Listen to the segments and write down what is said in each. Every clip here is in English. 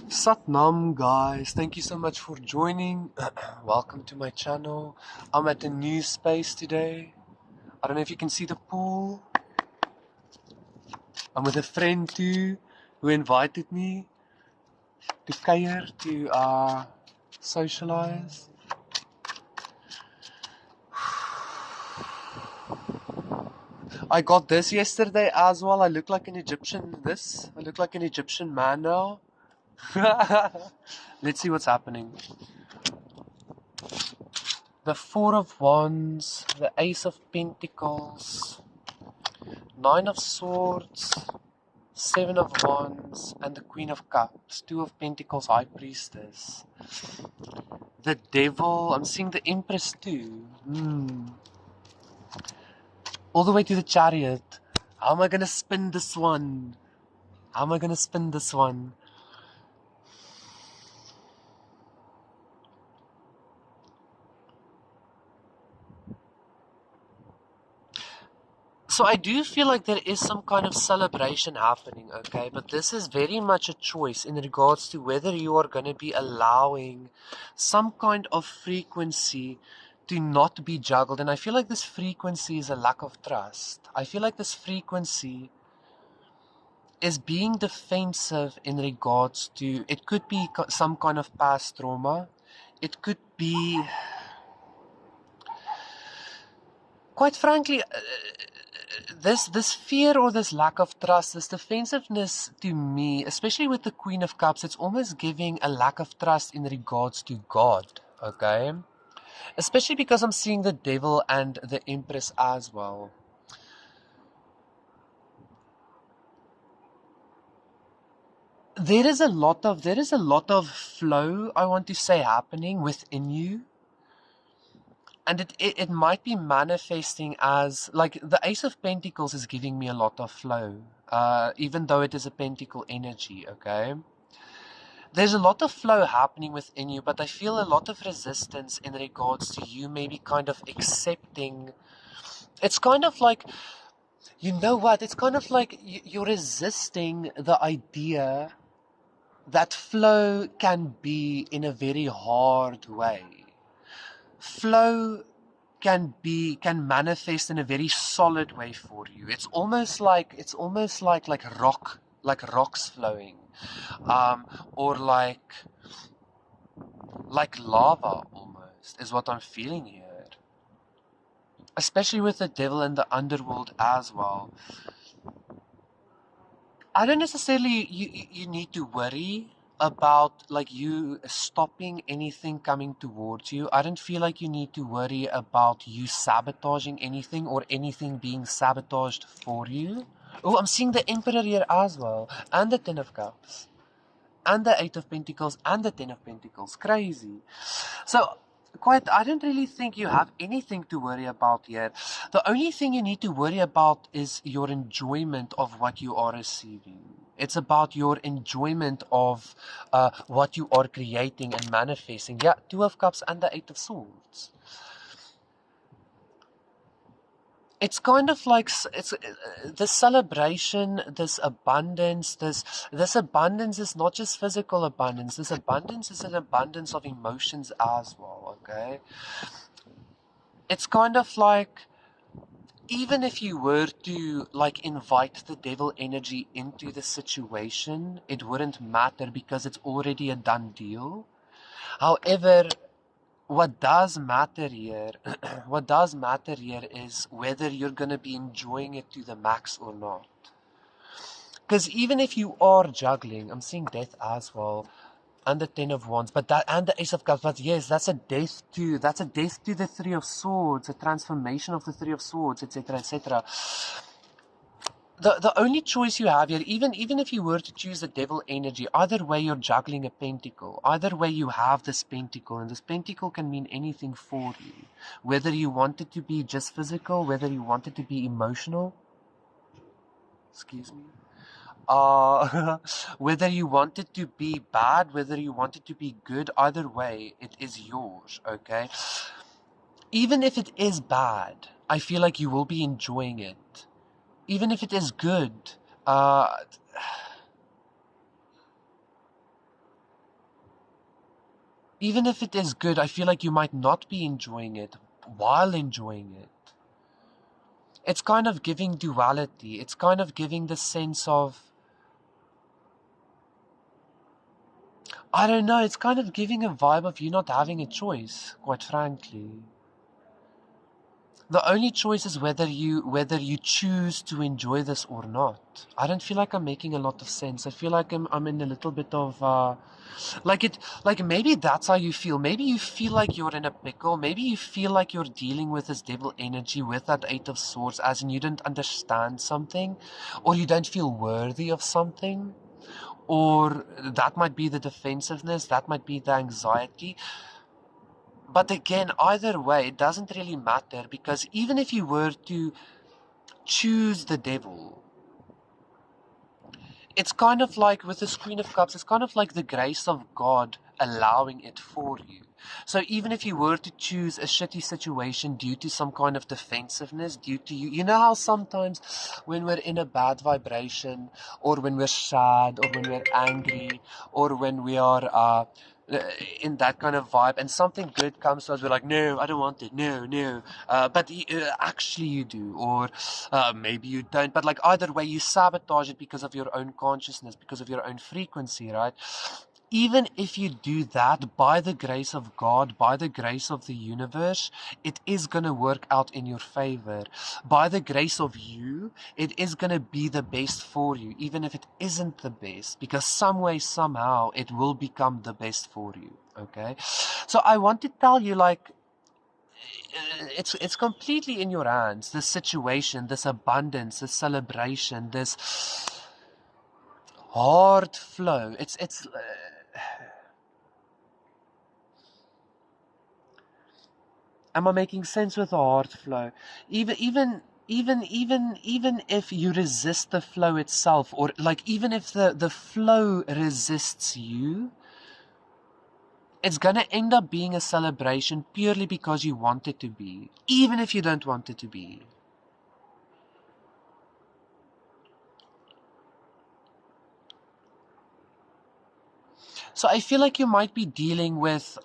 Satnam guys, thank you so much for joining. Welcome to my channel. I'm at a new space today. I don't know if you can see the pool. I'm with a friend too who invited me to kuier, to socialize. I got this yesterday as well. I look like an Egyptian man now. Let's see what's happening. The Four of Wands, the Ace of Pentacles, Nine of Swords, Seven of Wands, and the Queen of Cups. Two of Pentacles, High Priestess. The Devil, I'm seeing the Empress too. All the way to the Chariot. How am I going to spin this one? So I do feel like there is some kind of celebration happening, okay? But this is very much a choice in regards to whether you are going to be allowing some kind of frequency to not be juggled. And I feel like this frequency is a lack of trust. I feel like this frequency is being defensive in regards to, it could be some kind of past trauma. It could be, quite frankly, this fear or this lack of trust, this defensiveness, to me, especially with the Queen of Cups, it's almost giving a lack of trust in regards to God, okay? Especially because I'm seeing the Devil and the Empress as well. There is a lot of flow, I want to say, happening within you. And it might be manifesting as, like, the Ace of Pentacles is giving me a lot of flow, even though it is a pentacle energy, okay? There's a lot of flow happening within you, but I feel a lot of resistance in regards to you maybe kind of accepting. It's kind of like, you know what, it's kind of like you're resisting the idea that flow can be in a very hard way. Flow can manifest in a very solid way for you. It's almost like rocks flowing, or like lava almost is what I'm feeling here. Especially with the Devil and the underworld as well. I don't necessarily you need to worry about like you stopping anything coming towards you. I don't feel like you need to worry about you sabotaging anything or anything being sabotaged for you. Oh, I'm seeing the Emperor here as well, and the Ten of Cups, and the Eight of Pentacles, and the Ten of Pentacles. Crazy. So, I don't really think you have anything to worry about here. The only thing you need to worry about is your enjoyment of what you are receiving. It's about your enjoyment of what you are creating and manifesting. Yeah, Two of Cups and the Eight of Swords. It's kind of like it's this celebration, this abundance. This abundance is not just physical abundance. This abundance is an abundance of emotions as well. Okay, it's kind of like, even if you were to like invite the devil energy into the situation, it wouldn't matter because it's already a done deal. However, what does matter here is whether you're going to be enjoying it to the max or not. Because even if you are juggling, I'm seeing death as well, and the Ten of Wands, but that, and the Ace of Cups, but yes, that's a death to the Three of Swords, a transformation of the Three of Swords, etc., etc. The only choice you have here, even if you were to choose the devil energy, either way you're juggling a pentacle. Either way you have this pentacle, and this pentacle can mean anything for you. Whether you want it to be just physical, whether you want it to be emotional. Excuse me. Whether you want it to be bad, whether you want it to be good, either way, it is yours, okay? Even if it is bad, I feel like you will be enjoying it. Even if it is good, even if it is good, I feel like you might not be enjoying it while enjoying it. It's kind of giving duality. It's kind of giving the sense of, I don't know, it's kind of giving a vibe of you not having a choice, quite frankly. The only choice is whether you choose to enjoy this or not. I don't feel like I'm making a lot of sense. I feel like I'm in a little bit of like maybe that's how you feel. Maybe you feel like you're in a pickle. Maybe you feel like you're dealing with this devil energy with that Eight of Swords, as in you don't understand something, or you don't feel worthy of something, or that might be the defensiveness, that might be the anxiety. But again, either way, it doesn't really matter, because even if you were to choose the devil, it's kind of like with the Queen of Cups, it's kind of like the grace of God allowing it for you. So even if you were to choose a shitty situation due to some kind of defensiveness, due to you know how sometimes when we're in a bad vibration, or when we're sad, or when we're angry, or when we are in that kind of vibe, and something good comes to us, we're like, no, I don't want it, no. But actually you do, or maybe you don't. But like either way, you sabotage it because of your own consciousness, because of your own frequency, right? Even if you do that, by the grace of God, by the grace of the universe, it is going to work out in your favor. By the grace of you, it is going to be the best for you, even if it isn't the best, because some way, somehow, it will become the best for you, okay? So I want to tell you, like, it's completely in your hands, this situation, this abundance, this celebration, this hard flow. Am I making sense with the hard flow? Even if you resist the flow itself, or like even if the flow resists you, it's gonna end up being a celebration purely because you want it to be, even if you don't want it to be. So I feel like you might be dealing with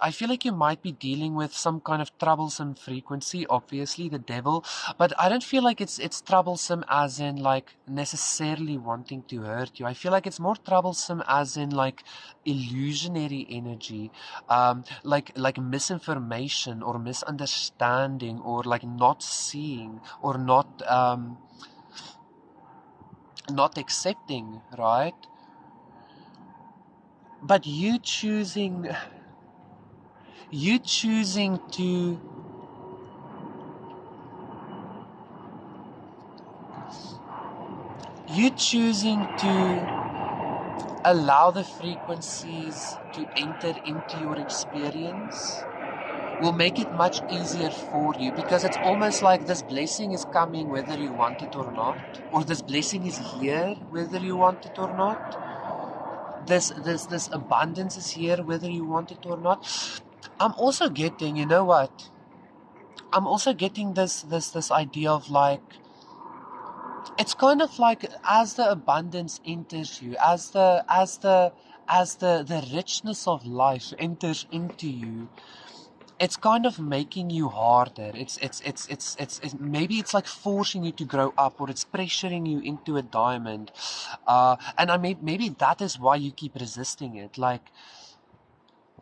some kind of troublesome frequency, obviously the devil, but I don't feel like it's troublesome as in like necessarily wanting to hurt you. I feel like it's more troublesome as in like illusionary energy, like misinformation or misunderstanding, or like not seeing, or not accepting, right? But you choosing to allow the frequencies to enter into your experience will make it much easier for you, because it's almost like this blessing is coming whether you want it or not, or this blessing is here whether you want it or not. This abundance is here whether you want it or not. I'm also getting, you know what? I'm also getting this idea of like, it's kind of like as the abundance enters you, as the richness of life enters into you, it's kind of making you harder. It's maybe it's like forcing you to grow up, or it's pressuring you into a diamond. And maybe that is why you keep resisting it. Like,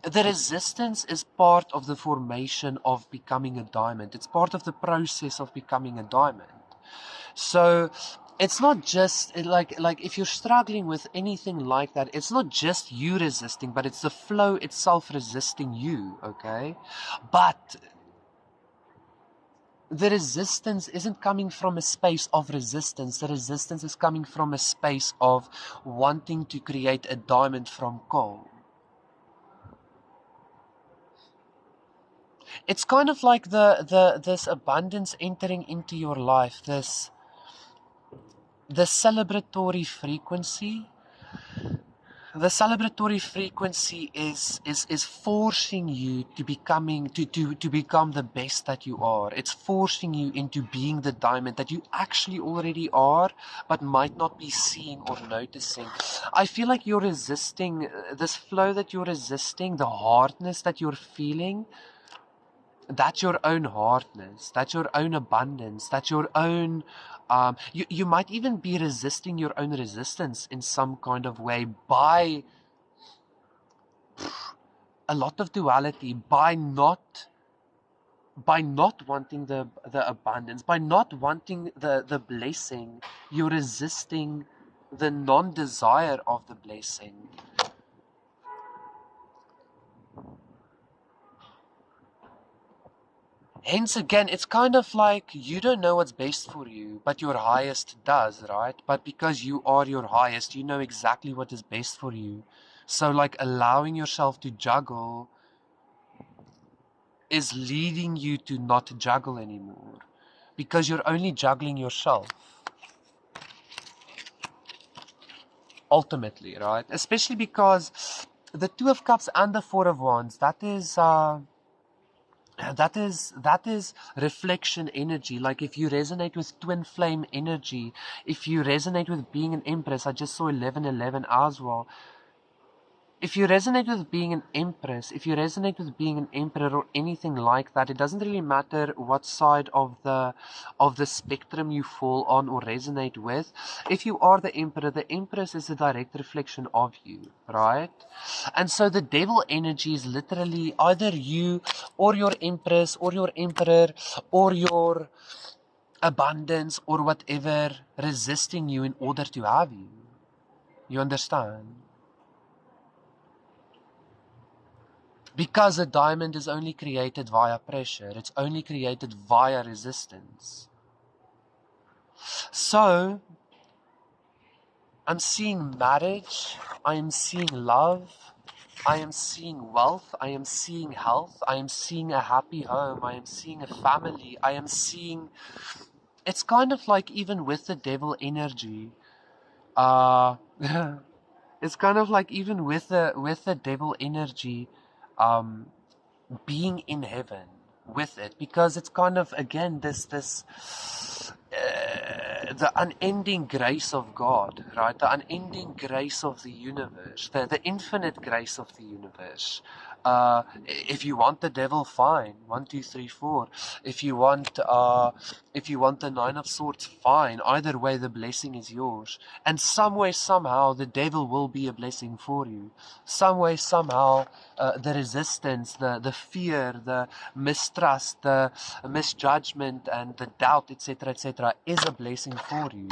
the resistance is part of the formation of becoming a diamond. It's part of the process of becoming a diamond. So it's not just like if you're struggling with anything like that, it's not just you resisting, but it's the flow itself resisting you, okay? But the resistance isn't coming from a space of resistance. The resistance is coming from a space of wanting to create a diamond from coal. It's kind of like this abundance entering into your life, the celebratory frequency. The celebratory frequency is forcing you to become the best that you are. It's forcing you into being the diamond that you actually already are, but might not be seeing or noticing. I feel like you're resisting this flow that you're resisting, the hardness that you're feeling. That's your own hardness, that's your own abundance, that's your own, you might even be resisting your own resistance in some kind of way by a lot of duality, by not wanting the abundance, by not wanting the blessing. You're resisting the non-desire of the blessing. Hence again, it's kind of like you don't know what's best for you, but your highest does, right? But because you are your highest, you know exactly what is best for you. So like allowing yourself to juggle is leading you to not juggle anymore, because you're only juggling yourself. Ultimately, right? Especially because the Two of Cups and the Four of Wands, that is reflection energy. Like if you resonate with twin flame energy, if you resonate with being an empress, I just saw 1111 as well. If you resonate with being an empress, if you resonate with being an emperor or anything like that, it doesn't really matter what side of the spectrum you fall on or resonate with. If you are the emperor, the empress is a direct reflection of you, right? And so the devil energy is literally either you or your empress or your emperor or your abundance or whatever resisting you in order to have you. You understand? Because a diamond is only created via pressure. It's only created via resistance. So, I'm seeing marriage. I am seeing love. I am seeing wealth. I am seeing health. I am seeing a happy home. I am seeing a family. I am seeing... It's kind of like even with the devil energy. It's kind of like even with the devil energy, being in heaven with it, because it's kind of again this the unending grace of God, right? The unending grace of the universe, the infinite grace of the universe. If you want the devil, fine. 1, 2, 3, 4. If you want the Nine of Swords, fine. Either way, the blessing is yours. And some way, somehow, the devil will be a blessing for you. Some way, somehow, the resistance, the fear, the mistrust, the misjudgment, and the doubt, etc., is a blessing for you.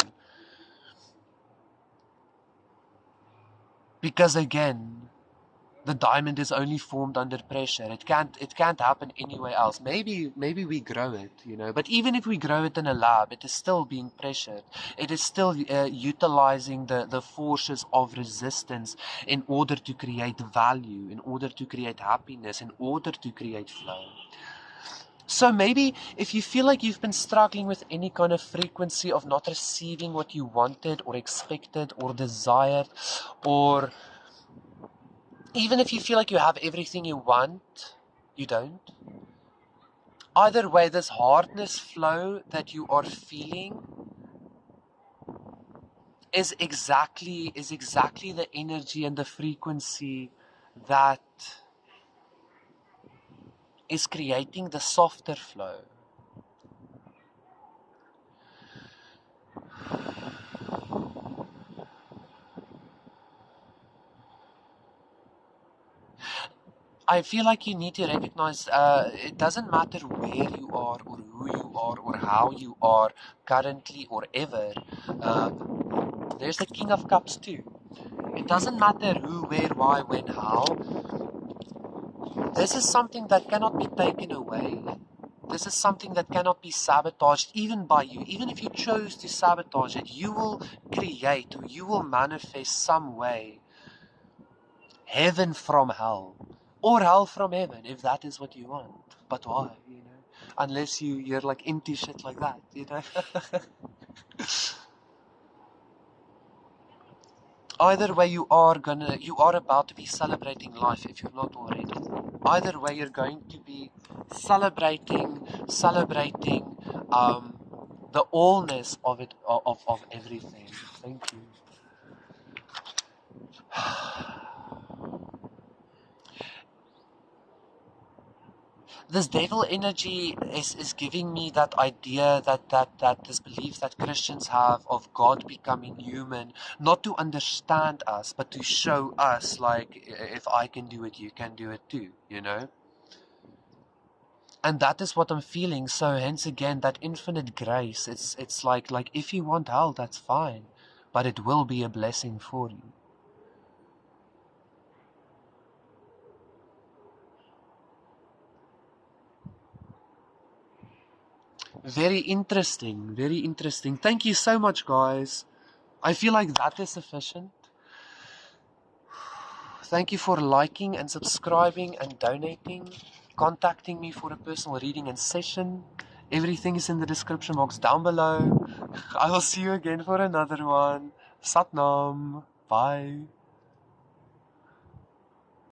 Because again, the diamond is only formed under pressure. It can't happen anywhere else. Maybe we grow it, but even if we grow it in a lab, it is still being pressured. It is still utilizing the forces of resistance in order to create value, in order to create happiness, in order to create flow. So maybe if you feel like you've been struggling with any kind of frequency of not receiving what you wanted or expected or desired, or even if you feel like you have everything you want, you don't. Either way, this hardness flow that you are feeling is exactly the energy and the frequency that is creating the softer flow. I feel like you need to recognize it doesn't matter where you are or who you are or how you are currently or ever. There's the King of Cups too. It doesn't matter who, where, why, when, how. This is something that cannot be taken away. This is something that cannot be sabotaged even by you. Even if you chose to sabotage it, you will create or you will manifest some way heaven from hell. Or hell from heaven, if that is what you want. But why, Unless you're like into shit like that, Either way, you are about to be celebrating life if you're not already. Either way, you're going to be celebrating the allness of it, of everything. Thank you. This devil energy is giving me that idea, that this belief that Christians have of God becoming human, not to understand us, but to show us, like, if I can do it, you can do it too, you know? And that is what I'm feeling. So hence again, that infinite grace, it's like if you want hell, that's fine, but it will be a blessing for you. Very interesting, very interesting. Thank you so much, guys. I feel like that is sufficient. Thank you for liking and subscribing and donating, contacting me for a personal reading and session. Everything is in the description box down below. I will see you again for another one. Satnam. Bye.